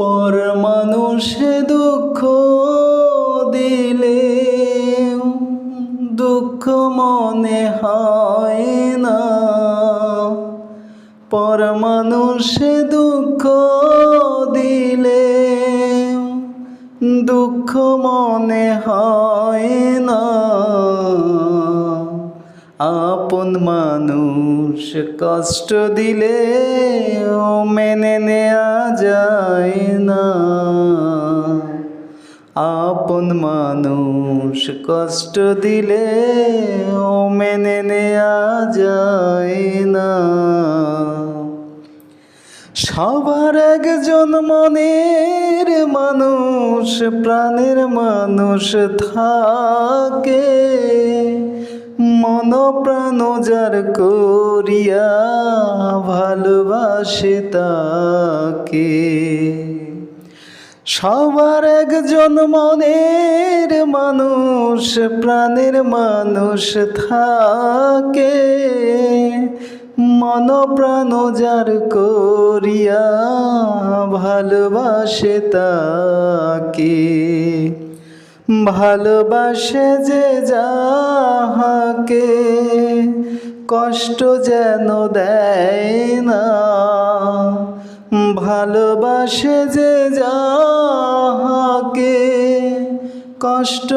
পর মানুষে দুঃখ দিলে দুঃখ মনে হয় না। পর মানুষে দুঃখ দিলে দুঃখ মনে হয় না। আপন মানুষ কষ্ট দিলে মেনে নেওয়া যায় না। আপন মানুষ কষ্ট দিলে মেনে নেওয়া যায় না। সবার একজন মনের মানুষ প্রাণের মানুষ থাকে, মন প্রাণ যার করিয়া ভালোবাসে তাকে। সবার একজন মনের মানুষ প্রাণের মানুষ থাকে, মন প্রাণ যার করিয়া ভালোবাসে তাকে। ভালোবাসে যে যাহাকে কষ্ট যেন দেয় না। ভালোবাসে যে যাহাকে কষ্ট